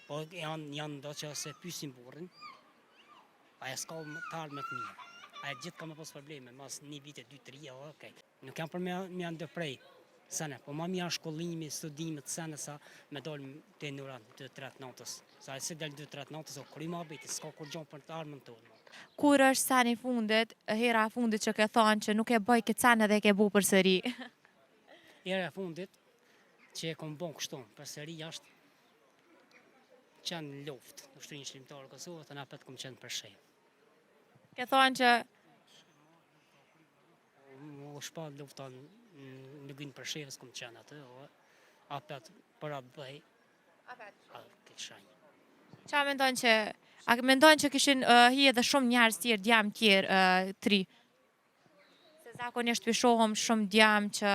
Po janë do që se pysin burrin, aja s'ka të ardhme të mirë. Aja gjithë ka me pas probleme, mas një vite, 2-3, okej. Nuk jam për me janë ndëprej, sene, po ma mi janë shkollimi, studimet, sene sa me dollë të nuran 2-3 natës. Sa e se del 2-3 natës, o kry ma biti, s'ka kur gjonë për të ardhme të tonë. Kur është seni fundit, hera fundit që ke thonë që nuk e bëj këtë sen edhe ke bu për sëri? Hera fundit, që e kom bon kështu, për sëri ashtë qenë luft, në shtrinjë shlimtarë Kosovë, të na petë kom qenë për shejë. Ke thonë që U shpa lufta në gjinë për shejës kom qenë atë, apet për atë bëj, këtë shenjë. qa mendojnë që, a mendojnë që kishin hi edhe shumë njerës tjerë, djemë tjerë, tri? Se zakonisht pishohëm shumë djemë që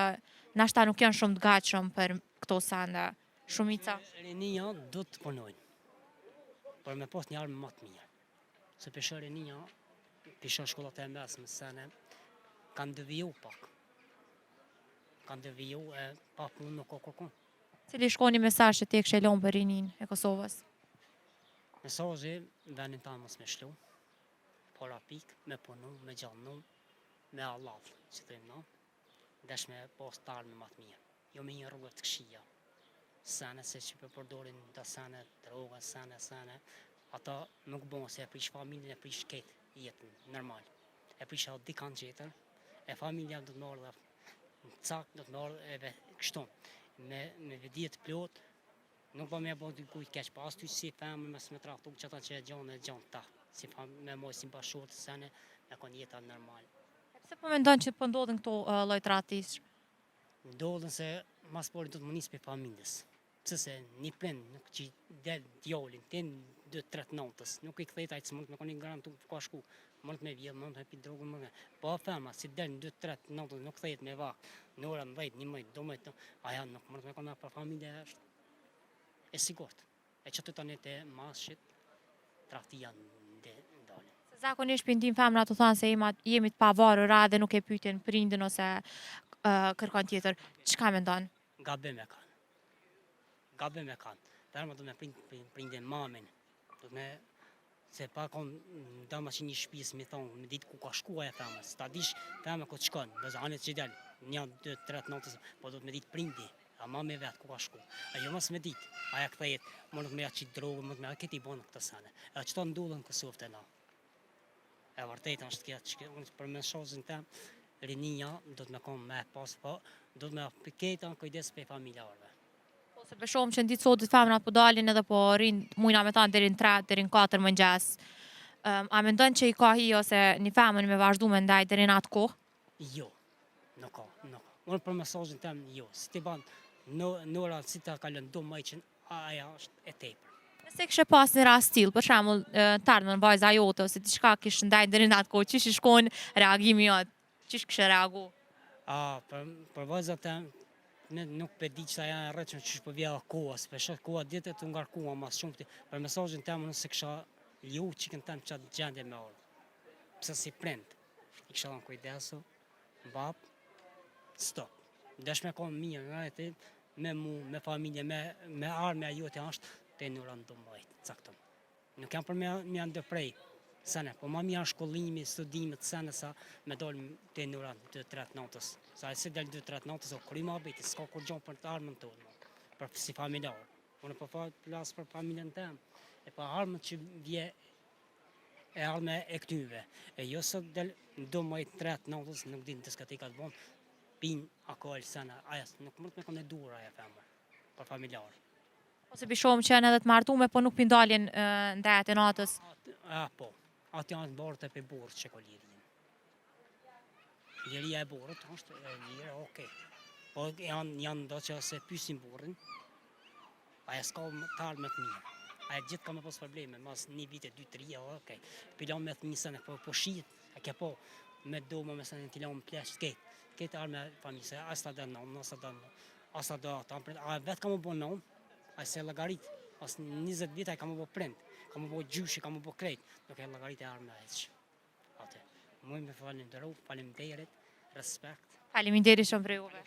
nashta nuk janë shumë të gatshëm për këto sende, shumica. Rinia do të punojnë, për me pas një armë më të mirë. Se pisho rinia, pisho shkollat e mesme sene, kanë dëviju pak. Kanë dëviju e pa punë nuk o kërkun. Cili shkoni mesazh që ti e kishe lënë për rinin e Kosovës? Mesazhi, venin ta mos me shlu, para pik, me punu, me gjallu, me Allah, që të imë, desh me pas të armë më të mirë. Jo me një rrugë të këshia. Sene, se që për përdorin të sene, droga, sene, ata nuk bon se e prish familjen, e prish ketë jetën, normal. E prish atë dikan qeter, e familja do të marrë dhe cak, do të marrë edhe kështu. Me vedijet plot, nuk po me bon të kujt keq, pa as ty si femër me së me traktu që ata që e gjonë ta. Si me moj si bashkët të sene, me kon jeta normal. Pse po mendojnë që po ndodhin këto lloj tradhtis? Ndodhen se mas pari do të më nisë për familjes. Pse se një prind nuk që del djallin, ten 2-3 natës, nuk i kthejt ajtë së mund të me koni garantu për ka shku, mund të me vjedh, mund të me pi drogën, mund të me... Po fema, si del 2-3 natës, nuk kthejt me vak, në orën 10, 11, 12, aja nuk mund të me koni për familje është. E sigurt, e që të tani të mashit, traktia ndalin. Zakonisht pindim femra të thonë se jemi të pavarura dhe nuk e pyetjen prindin ose kërkon tjetër. Çka mendon? Gabim e kanë. Gabim e kanë. Femra do me prindin mamin. Do me se pa konë dama që një shpis me thonë, me ditë ku ka shkua e femës. Ta dish femra ku të shkon, dhe zanit që del, 1-2-3 natës, po do të me ditë prindi. A mami vetë ku ka shku. Ajo mos me ditë. Aja këthejet, mund të me ja qitë drogë, mund të me ja këti bonë këtë sene. Edhe që ta ndodhën në Kosovë të na. E vërtejt është kjo, që për me shozën tem, rinia do të me konë me pas, po do të me piketa në kujdes për familjarëve. Po se beshohëm që nditë sotit femrat po dalin edhe po rinë mujna me tanë deri në 3, deri në 4 mëngjes. A mendojnë që i ka hi ose një femën me vazhdu me ndaj deri në atë kohë? Jo, nuk ka. Unë për mesazhin tem, jo. Si ti banë, në ora si ta kalën do mëjqen, aja është e tepër. Nëse kishe pas një rast tillë, për shembull, të ardhmen vajza jote ose diçka kishte ndaj deri në atë kohë, çish i shkon reagimi jot? Çish kishe reagu? Për vajzat tem, nuk pe di që janë rrëqën që shpo vjela koha, se për shëtë koha djetë të ngarkua mas shumë, për mesazhin tem nëse kisha liu që kënë tem që atë gjendje me orë. Pse si prind, i kisha dhënë kujdesu, bab, stop. Desh me konë mirë, me mu, me familje, me arme a jote ashtë, të në rëndë do mëjtë, caktëm. Nuk jam për me janë ndëprej, sene, po ma mi janë shkollimi, studimet, sene sa me dollë të në rëndë 2-3 natës. Sa e se del 2-3 natës, o kry ma biti, s'ka kur gjonë për të armën të unë, për si familjarë. Unë po plasë për familjen tem, e pa armën që vje e arme e këtyve. E jo sot del do mëjtë 3 natës, nuk din diskotika të bonë, pinë alkohol, sene, aja nuk mërët me kone dura e femër, për familjarë. Ose bishohëm që janë edhe të martume, po nuk pindaljen ndajat e natës. Po, atë janë të borët e për borët që ko lirin. Liria e borët, është e lirë, okej. Po janë do që se pysin borën, aja s'ka të armë të mirë. Aja gjithë ka me pas probleme, mas një vite, 2-3, okej. Pilon me të misën e po shqit, e ke po, me doma me sënë t'ilon më plesh, këtë armë e familje, asë ta dënë nëmë, asë ta dënë, a vetë ka më bo nëmë, a se lagarit, as 20 vite ka më bo prind, ka më bo gjyshi, ka më bo krejt, nuk e lagarit e arme e që. Ate, mujë me falim derit, respekt. Faleminderit shumë për juve.